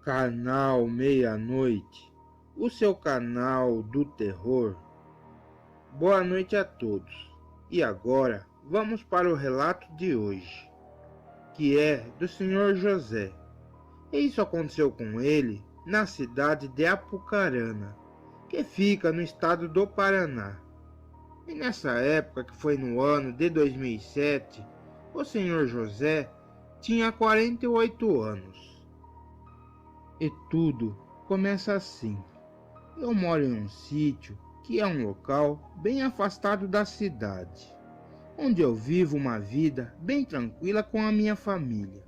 Canal Meia-Noite, o seu canal do terror. Boa noite a todos. E agora vamos para o relato de hoje, que é do Senhor José. E isso aconteceu com ele na cidade de Apucarana, que fica no estado do Paraná. E nessa época, que foi no ano de 2007, o Senhor José tinha 48 anos. E tudo começa assim. Eu moro em um sítio que é um local bem afastado da cidade, onde eu vivo uma vida bem tranquila com a minha família.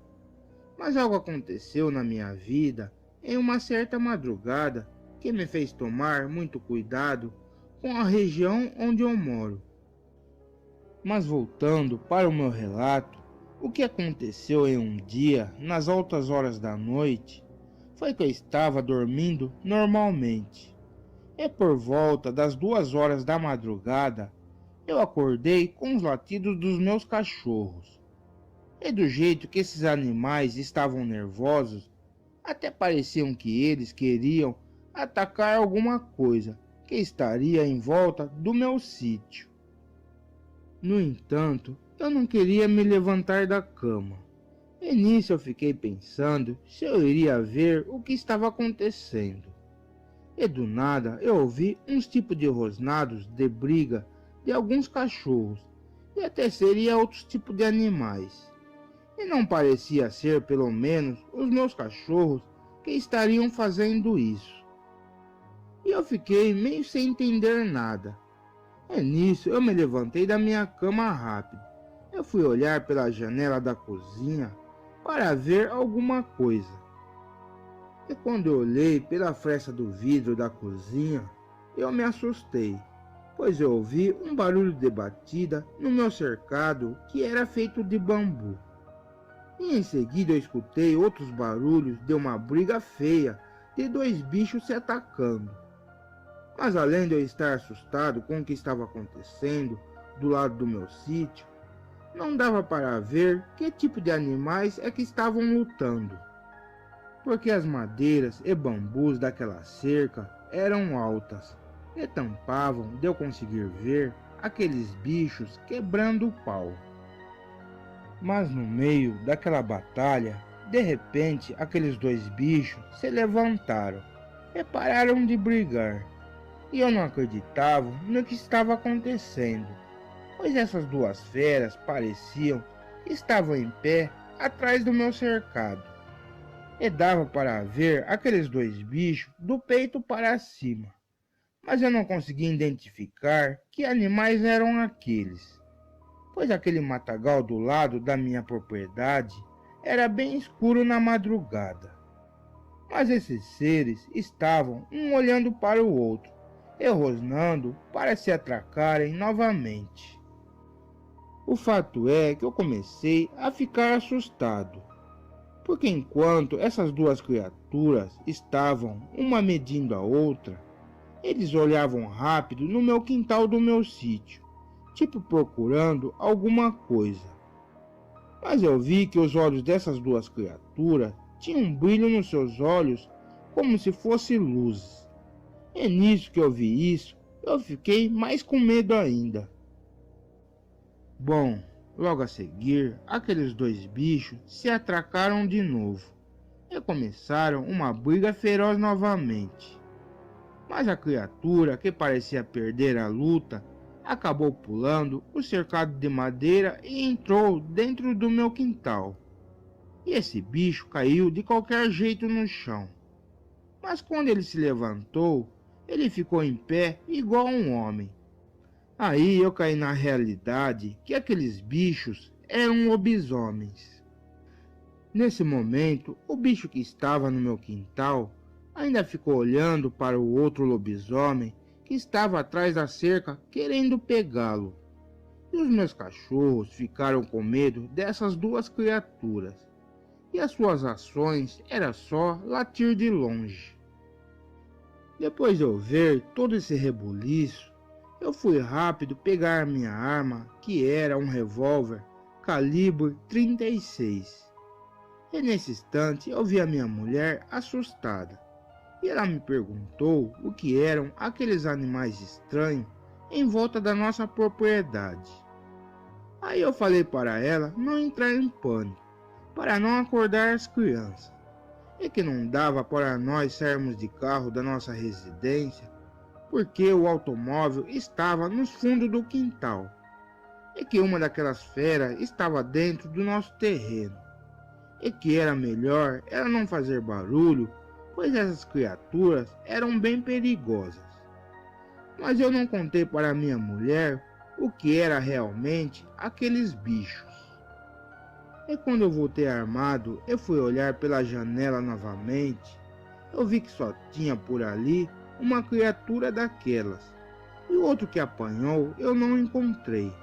Mas algo aconteceu na minha vida em uma certa madrugada que me fez tomar muito cuidado com a região onde eu moro. Mas voltando para o meu relato, o que aconteceu em um dia, nas altas horas da noite, foi que eu estava dormindo normalmente. E por volta das 2 horas da madrugada, eu acordei com os latidos dos meus cachorros. E do jeito que esses animais estavam nervosos, até pareciam que eles queriam atacar alguma coisa que estaria em volta do meu sítio. No entanto, eu não queria me levantar da cama. E nisso eu fiquei pensando se eu iria ver o que estava acontecendo. E do nada eu ouvi uns tipos de rosnados de briga de alguns cachorros, e até seria outros tipos de animais. E não parecia ser pelo menos os meus cachorros que estariam fazendo isso. E eu fiquei meio sem entender nada. E nisso eu me levantei da minha cama rápido. Eu fui olhar pela janela da cozinha para ver alguma coisa. E quando eu olhei pela fresta do vidro da cozinha, eu me assustei, pois eu ouvi um barulho de batida no meu cercado que era feito de bambu. E em seguida eu escutei outros barulhos de uma briga feia de dois bichos se atacando. Mas além de eu estar assustado com o que estava acontecendo do lado do meu sítio, não dava para ver que tipo de animais é que estavam lutando, porque as madeiras e bambus daquela cerca eram altas e tampavam de eu conseguir ver aqueles bichos quebrando o pau. Mas no meio daquela batalha, de repente aqueles dois bichos se levantaram e pararam de brigar. E eu não acreditava no que estava acontecendo, pois essas duas feras pareciam que estavam em pé atrás do meu cercado. E dava para ver aqueles dois bichos do peito para cima, mas eu não conseguia identificar que animais eram aqueles, pois aquele matagal do lado da minha propriedade era bem escuro na madrugada. Mas esses seres estavam um olhando para o outro e rosnando para se atracarem novamente. O fato é que eu comecei a ficar assustado, porque enquanto essas duas criaturas estavam uma medindo a outra, eles olhavam rápido no meu quintal do meu sítio, tipo procurando alguma coisa. Mas eu vi que os olhos dessas duas criaturas tinham um brilho nos seus olhos como se fosse luzes. E nisso que eu vi isso, eu fiquei mais com medo ainda. Bom, logo a seguir, aqueles dois bichos se atracaram de novo e começaram uma briga feroz novamente. Mas a criatura, que parecia perder a luta, acabou pulando o cercado de madeira e entrou dentro do meu quintal. E esse bicho caiu de qualquer jeito no chão. Mas quando ele se levantou, ele ficou em pé igual um homem. Aí eu caí na realidade que aqueles bichos eram lobisomens. Nesse momento, o bicho que estava no meu quintal ainda ficou olhando para o outro lobisomem que estava atrás da cerca querendo pegá-lo. E os meus cachorros ficaram com medo dessas duas criaturas, e as suas ações era só latir de longe. Depois de eu ver todo esse rebuliço, eu fui rápido pegar minha arma, que era um revólver calibre 36. E nesse instante eu vi a minha mulher assustada. E ela me perguntou o que eram aqueles animais estranhos em volta da nossa propriedade. Aí eu falei para ela não entrar em pânico, para não acordar as crianças, e que não dava para nós sairmos de carro da nossa residência, porque o automóvel estava nos fundos do quintal, e que uma daquelas feras estava dentro do nosso terreno, e que era melhor ela não fazer barulho, pois essas criaturas eram bem perigosas. Mas eu não contei para minha mulher o que era realmente aqueles bichos. E quando eu voltei armado, eu fui olhar pela janela novamente. Eu vi que só tinha por ali uma criatura daquelas. E o outro que apanhou eu não encontrei.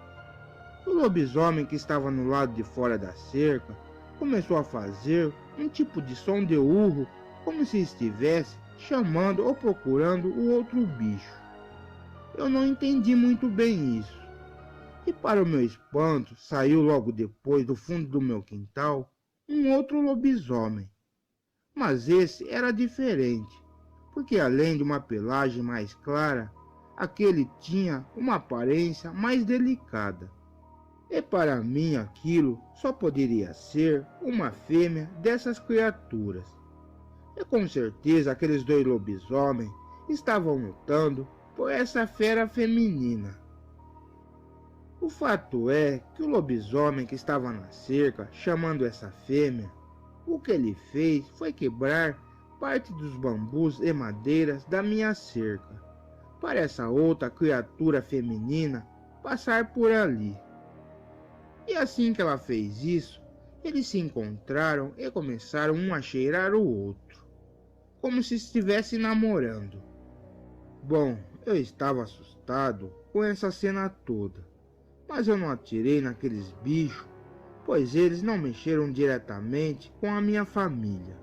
O lobisomem que estava no lado de fora da cerca começou a fazer um tipo de som de urro, como se estivesse chamando ou procurando o outro bicho. Eu não entendi muito bem isso. E para o meu espanto, saiu logo depois do fundo do meu quintal um outro lobisomem. Mas esse era diferente, porque além de uma pelagem mais clara, aquele tinha uma aparência mais delicada. E para mim aquilo só poderia ser uma fêmea dessas criaturas. E com certeza aqueles dois lobisomens estavam lutando por essa fera feminina. O fato é que o lobisomem que estava na cerca, chamando essa fêmea, o que ele fez foi quebrar parte dos bambus e madeiras da minha cerca, para essa outra criatura feminina passar por ali. E assim que ela fez isso, eles se encontraram e começaram um a cheirar o outro, como se estivessem namorando. Bom, eu estava assustado com essa cena toda, mas eu não atirei naqueles bichos, pois eles não mexeram diretamente com a minha família.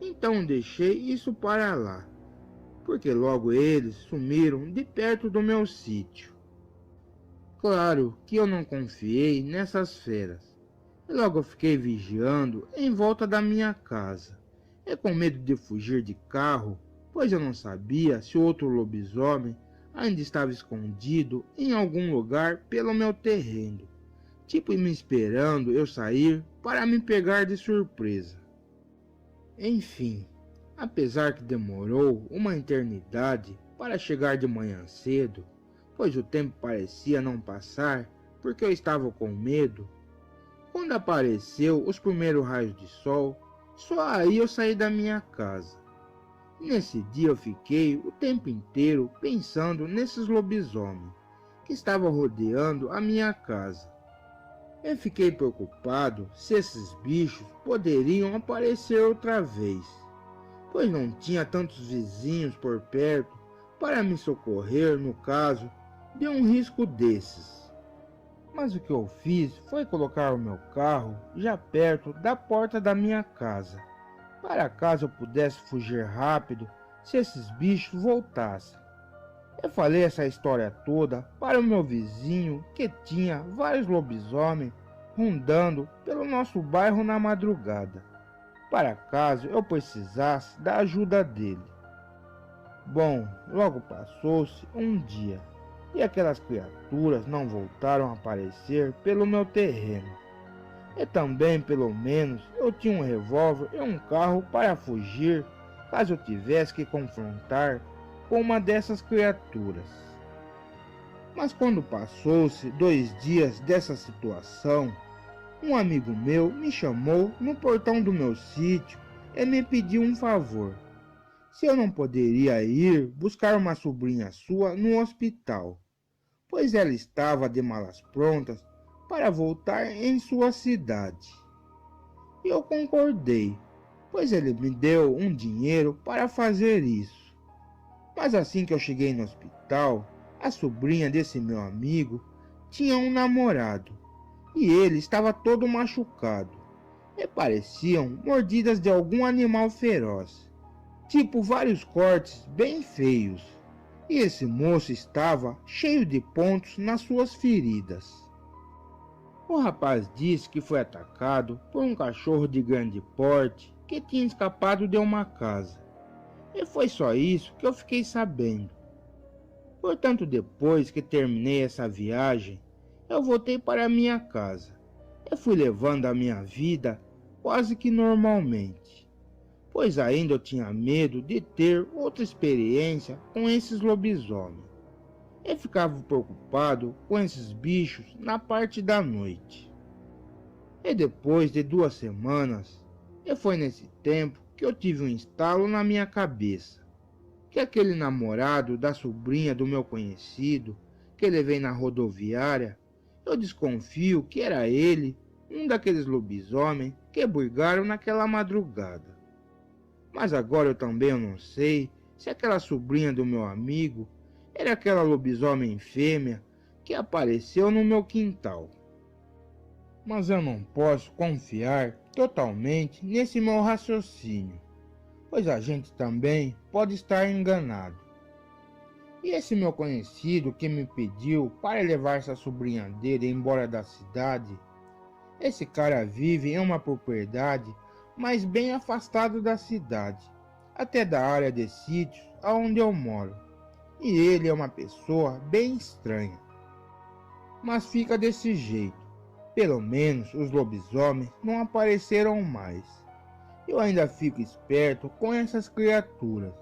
Então deixei isso para lá, porque logo eles sumiram de perto do meu sítio. Claro que eu não confiei nessas feras, e logo eu fiquei vigiando em volta da minha casa, e com medo de fugir de carro, pois eu não sabia se o outro lobisomem ainda estava escondido em algum lugar pelo meu terreno, tipo me esperando eu sair para me pegar de surpresa. Enfim, apesar que demorou uma eternidade para chegar de manhã cedo, pois o tempo parecia não passar porque eu estava com medo, quando apareceu os primeiros raios de sol, só aí eu saí da minha casa. Nesse dia eu fiquei o tempo inteiro pensando nesses lobisomens que estavam rodeando a minha casa. Eu fiquei preocupado se esses bichos poderiam aparecer outra vez, pois não tinha tantos vizinhos por perto para me socorrer no caso de um risco desses. Mas o que eu fiz foi colocar o meu carro já perto da porta da minha casa, para caso eu pudesse fugir rápido se esses bichos voltassem. Eu falei essa história toda para o meu vizinho que tinha vários lobisomens rondando pelo nosso bairro na madrugada, para caso eu precisasse da ajuda dele. Bom, logo passou-se um dia e aquelas criaturas não voltaram a aparecer pelo meu terreno. E também, pelo menos, eu tinha um revólver e um carro para fugir caso eu tivesse que confrontar com uma dessas criaturas. Mas quando passou-se 2 dias dessa situação, um amigo meu me chamou no portão do meu sítio e me pediu um favor. Se eu não poderia ir buscar uma sobrinha sua no hospital, pois ela estava de malas prontas para voltar em sua cidade. E eu concordei, pois ele me deu um dinheiro para fazer isso. Mas assim que eu cheguei no hospital, a sobrinha desse meu amigo tinha um namorado, e ele estava todo machucado, e pareciam mordidas de algum animal feroz, tipo vários cortes bem feios, e esse moço estava cheio de pontos nas suas feridas. O rapaz disse que foi atacado por um cachorro de grande porte que tinha escapado de uma casa. E foi só isso que eu fiquei sabendo. Portanto, depois que terminei essa viagem, eu voltei para minha casa. Eu fui levando a minha vida quase que normalmente, pois ainda eu tinha medo de ter outra experiência com esses lobisomens. Eu ficava preocupado com esses bichos na parte da noite. E depois de 2 semanas, e foi nesse tempo que eu tive um estalo na minha cabeça, que aquele namorado da sobrinha do meu conhecido, que levei na rodoviária, eu desconfio que era ele, um daqueles lobisomens que brigaram naquela madrugada. Mas agora eu não sei se aquela sobrinha do meu amigo era aquela lobisomem fêmea que apareceu no meu quintal. Mas eu não posso confiar totalmente nesse meu raciocínio, pois a gente também pode estar enganado. E esse meu conhecido que me pediu para levar essa sobrinha dele embora da cidade, esse cara vive em uma propriedade, mas bem afastado da cidade, até da área de sítios aonde eu moro. E ele é uma pessoa bem estranha. Mas fica desse jeito. Pelo menos os lobisomens não apareceram mais. Eu ainda fico esperto com essas criaturas,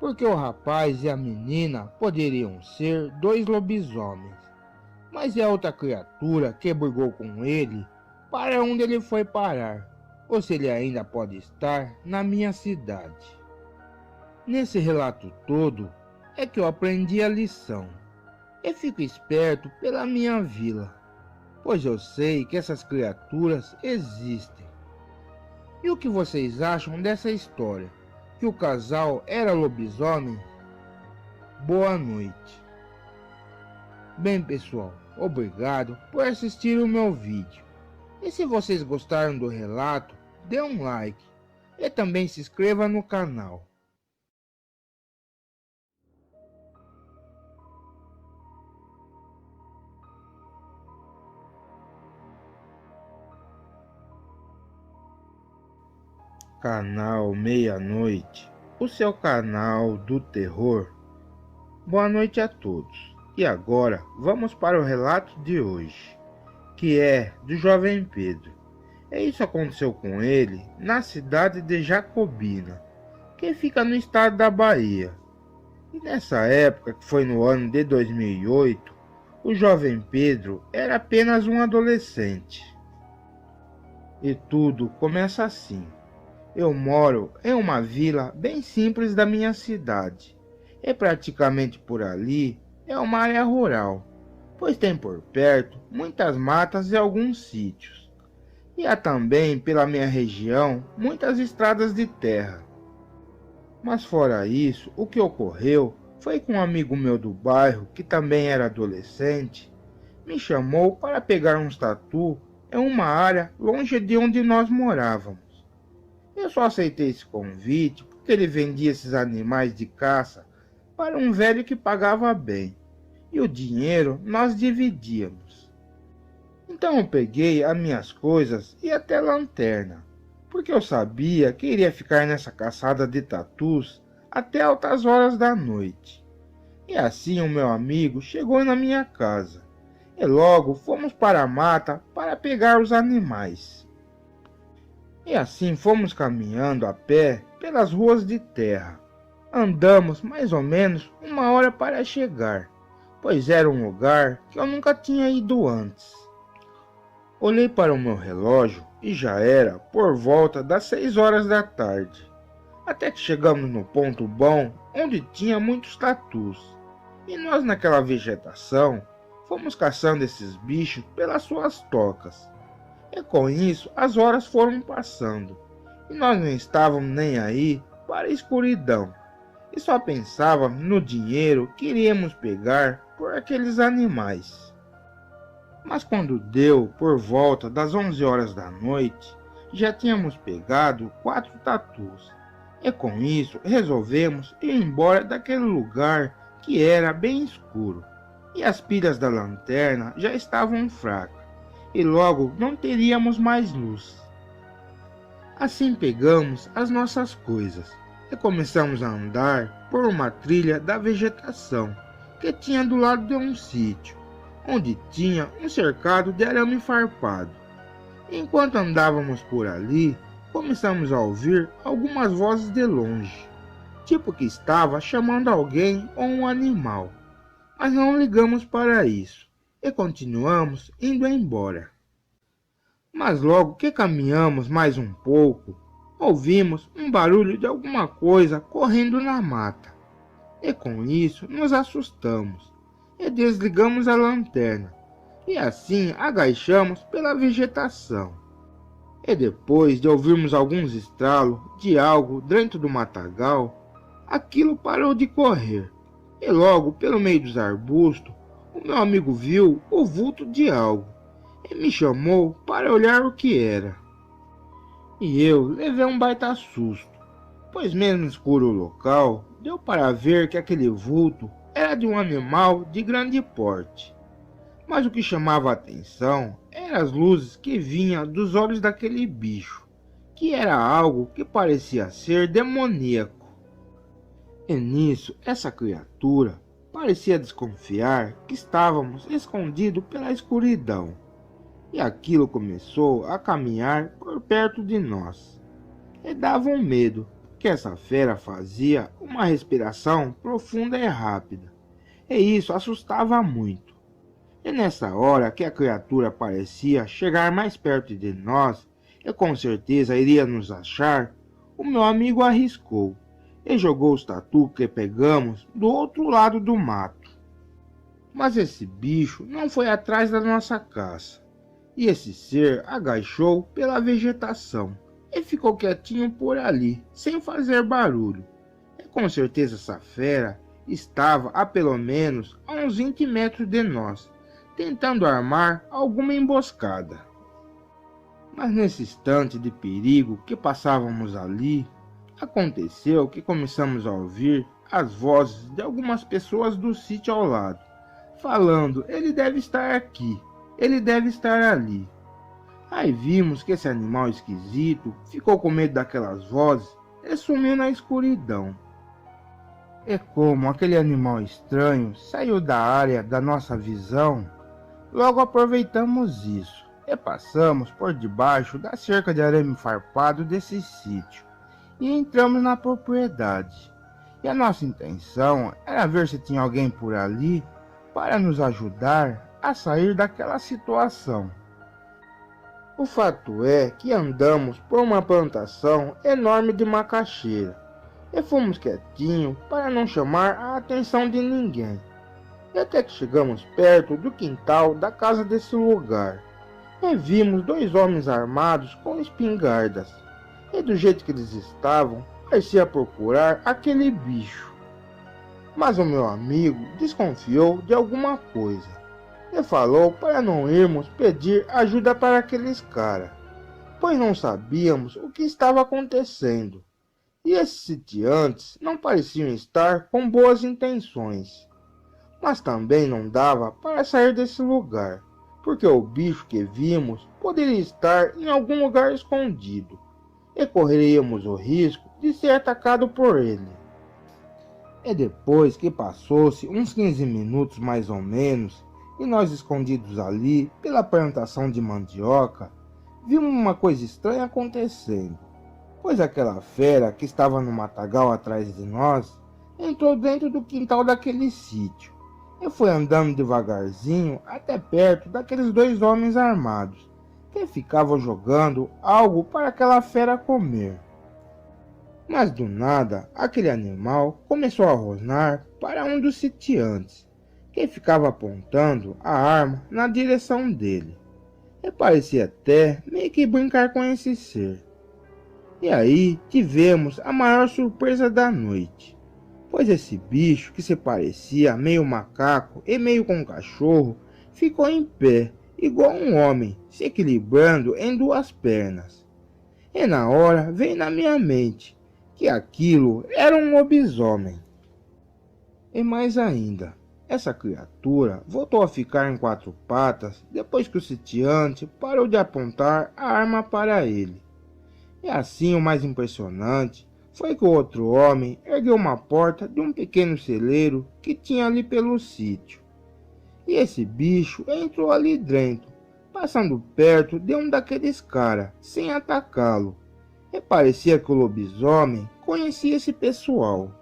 porque o rapaz e a menina poderiam ser 2 lobisomens, mas é outra criatura que brigou com ele para onde ele foi parar, ou se ele ainda pode estar na minha cidade. Nesse relato todo é que eu aprendi a lição. Eu fico esperto pela minha vila, pois eu sei que essas criaturas existem. E o que vocês acham dessa história? Que o casal era lobisomem? Boa noite. Bem, pessoal, obrigado por assistir o meu vídeo. E se vocês gostaram do relato, dê um like e também se inscreva no canal. Canal Meia-Noite, o seu canal do terror. Boa noite a todos. E agora vamos para o relato de hoje, que é do jovem Pedro. E isso aconteceu com ele na cidade de Jacobina, que fica no estado da Bahia. E nessa época, que foi no ano de 2008, o jovem Pedro era apenas um adolescente. E tudo começa assim. Eu moro em uma vila bem simples da minha cidade. E praticamente por ali é uma área rural, pois tem por perto muitas matas e alguns sítios. E há também pela minha região muitas estradas de terra. Mas fora isso, o que ocorreu foi que um amigo meu do bairro, que também era adolescente, me chamou para pegar uns tatu em uma área longe de onde nós morávamos. Eu só aceitei esse convite porque ele vendia esses animais de caça para um velho que pagava bem, e o dinheiro nós dividíamos. Então eu peguei as minhas coisas e até a lanterna, porque eu sabia que iria ficar nessa caçada de tatus até altas horas da noite. E assim o meu amigo chegou na minha casa, e logo fomos para a mata para pegar os animais. E assim fomos caminhando a pé pelas ruas de terra. Andamos mais ou menos 1 hora para chegar, pois era um lugar que eu nunca tinha ido antes. Olhei para o meu relógio e já era por volta das 6 horas da tarde. Até que chegamos no ponto bom, onde tinha muitos tatus. E nós naquela vegetação, fomos caçando esses bichos pelas suas tocas. E com isso, as horas foram passando, e nós não estávamos nem aí para a escuridão, e só pensávamos no dinheiro que iríamos pegar por aqueles animais. Mas quando deu por volta das 11 horas da noite, já tínhamos pegado 4 tatus, e com isso resolvemos ir embora daquele lugar que era bem escuro, e as pilhas da lanterna já estavam fracas. e logo não teríamos mais luz. Assim pegamos as nossas coisas e começamos a andar por uma trilha da vegetação que tinha do lado de um sítio, onde tinha um cercado de arame farpado. Enquanto andávamos por ali, começamos a ouvir algumas vozes de longe, tipo que estava chamando alguém ou um animal, mas não ligamos para isso e continuamos indo embora. Mas logo que caminhamos mais um pouco, ouvimos um barulho de alguma coisa correndo na mata. E com isso nos assustamos e desligamos a lanterna. E assim agachamos pela vegetação. E depois de ouvirmos alguns estralos de algo dentro do matagal, aquilo parou de correr. E logo pelo meio dos arbustos, o meu amigo viu o vulto de algo e me chamou para olhar o que era. E eu levei um baita susto, pois mesmo escuro o local, deu para ver que aquele vulto era de um animal de grande porte. Mas o que chamava a atenção eram as luzes que vinham dos olhos daquele bicho, que era algo que parecia ser demoníaco. E nisso, essa criatura parecia desconfiar que estávamos escondidos pela escuridão. E aquilo começou a caminhar por perto de nós. E dava um medo, que essa fera fazia uma respiração profunda e rápida. E isso assustava muito. E nessa hora que a criatura parecia chegar mais perto de nós, e com certeza iria nos achar, o meu amigo arriscou e jogou os tatu que pegamos do outro lado do mato. Mas esse bicho não foi atrás da nossa caça. E esse ser agachou pela vegetação e ficou quietinho por ali, sem fazer barulho. E com certeza essa fera estava a pelo menos a uns 20 metros de nós, tentando armar alguma emboscada. Mas nesse instante de perigo que passávamos ali, aconteceu que começamos a ouvir as vozes de algumas pessoas do sítio ao lado, falando: ele deve estar aqui. Ele deve estar ali. Aí vimos que esse animal esquisito ficou com medo daquelas vozes e sumiu na escuridão. E como aquele animal estranho saiu da área da nossa visão, logo aproveitamos isso e passamos por debaixo da cerca de arame farpado desse sítio e entramos na propriedade. E a nossa intenção era ver se tinha alguém por ali para nos ajudar a sair daquela situação. O fato é que andamos por uma plantação enorme de macaxeira e fomos quietinhos para não chamar a atenção de ninguém. E até que chegamos perto do quintal da casa desse lugar e vimos dois homens armados com espingardas. E do jeito que eles estavam, parecia procurar aquele bicho. Mas o meu amigo desconfiou de alguma coisa e falou para não irmos pedir ajuda para aqueles caras, pois não sabíamos o que estava acontecendo. E esses sitiantes não pareciam estar com boas intenções. Mas também não dava para sair desse lugar, porque o bicho que vimos poderia estar em algum lugar escondido, e correríamos o risco de ser atacado por ele. E depois que passou-se uns 15 minutos mais ou menos, e nós escondidos ali pela plantação de mandioca, vimos uma coisa estranha acontecendo, pois aquela fera que estava no matagal atrás de nós entrou dentro do quintal daquele sítio e foi andando devagarzinho até perto daqueles dois homens armados que ficavam jogando algo para aquela fera comer. Mas do nada, aquele animal começou a rosnar para um dos sitiantes, que ficava apontando a arma na direção dele. E parecia até meio que brincar com esse ser. E aí tivemos a maior surpresa da noite, pois esse bicho que se parecia meio macaco e meio com cachorro, ficou em pé, igual um homem, se equilibrando em duas pernas. E na hora veio na minha mente que aquilo era um lobisomem. E mais ainda, Essa criatura voltou a ficar em quatro patas depois que o sitiante parou de apontar a arma para ele. E assim o mais impressionante foi que o outro homem ergueu uma porta de um pequeno celeiro que tinha ali pelo sítio. E esse bicho entrou ali dentro, passando perto de um daqueles caras, sem atacá-lo. E parecia que o lobisomem conhecia esse pessoal.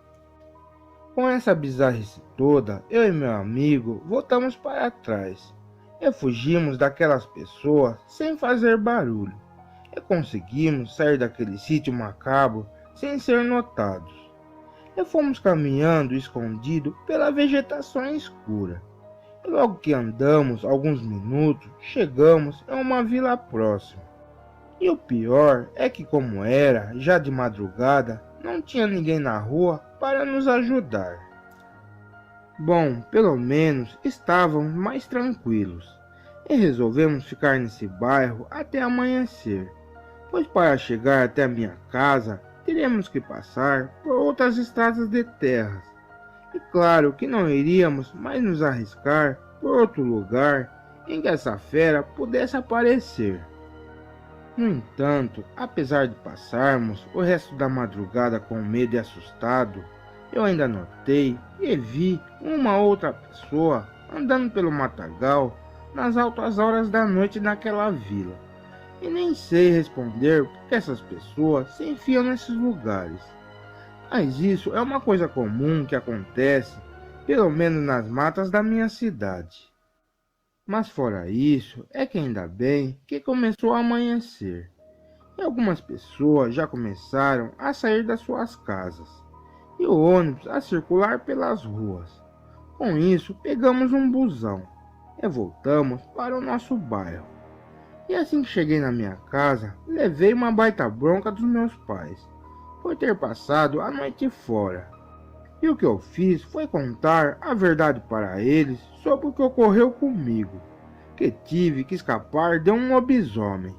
Com essa bizarrice toda, eu e meu amigo voltamos para trás e fugimos daquelas pessoas sem fazer barulho. E conseguimos sair daquele sítio macabro sem ser notados. E fomos caminhando escondido pela vegetação escura. E logo que andamos alguns minutos, chegamos em uma vila próxima. E o pior é que, como era já de madrugada, não tinha ninguém na rua para nos ajudar. Bom, pelo menos estávamos mais tranquilos e resolvemos ficar nesse bairro até amanhecer, pois para chegar até a minha casa teríamos que passar por outras estradas de terras. E claro que não iríamos mais nos arriscar por outro lugar em que essa fera pudesse aparecer. No entanto, apesar de passarmos o resto da madrugada com medo e assustado, eu ainda notei e vi uma outra pessoa andando pelo matagal nas altas horas da noite naquela vila. E nem sei responder porque essas pessoas se enfiam nesses lugares. Mas isso é uma coisa comum que acontece, pelo menos nas matas da minha cidade. Mas fora isso, é que ainda bem que começou a amanhecer. E algumas pessoas já começaram a sair das suas casas. E o ônibus a circular pelas ruas. Com isso, pegamos um busão e voltamos para o nosso bairro. E assim que cheguei na minha casa, levei uma baita bronca dos meus pais, por ter passado a noite fora. E o que eu fiz foi contar a verdade para eles sobre o que ocorreu comigo, que tive que escapar de um lobisomem.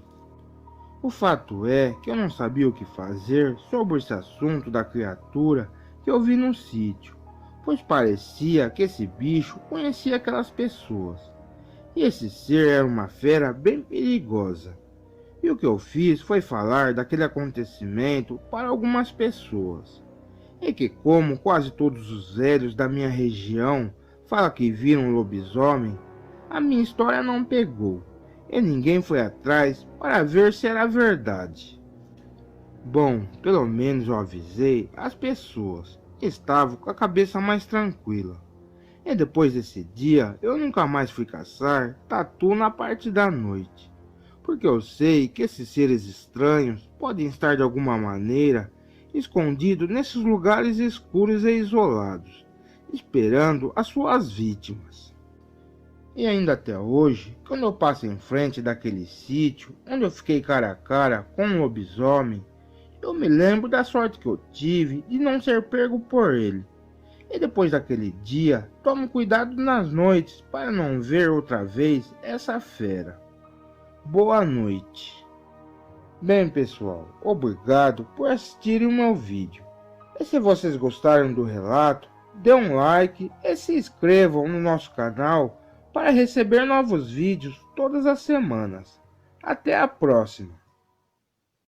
O fato é que eu não sabia o que fazer sobre esse assunto da criatura que eu vi no sítio, pois parecia que esse bicho conhecia aquelas pessoas. E esse ser era uma fera bem perigosa. E o que eu fiz foi falar daquele acontecimento para algumas pessoas. E que, como quase todos os velhos da minha região falam que viram um lobisomem, a minha história não pegou, e ninguém foi atrás para ver se era verdade. Bom, pelo menos eu avisei as pessoas, estavam com a cabeça mais tranquila. E depois desse dia, eu nunca mais fui caçar tatu na parte da noite, porque eu sei que esses seres estranhos podem estar de alguma maneira escondidos nesses lugares escuros e isolados, esperando as suas vítimas. E ainda até hoje, quando eu passo em frente daquele sítio onde eu fiquei cara a cara com um lobisomem, eu me lembro da sorte que eu tive de não ser pego por ele. E depois daquele dia, tomo cuidado nas noites para não ver outra vez essa fera. Boa noite. Bem pessoal, obrigado por assistirem o meu vídeo. E se vocês gostaram do relato, dê um like e se inscrevam no nosso canal para receber novos vídeos todas as semanas. Até a próxima!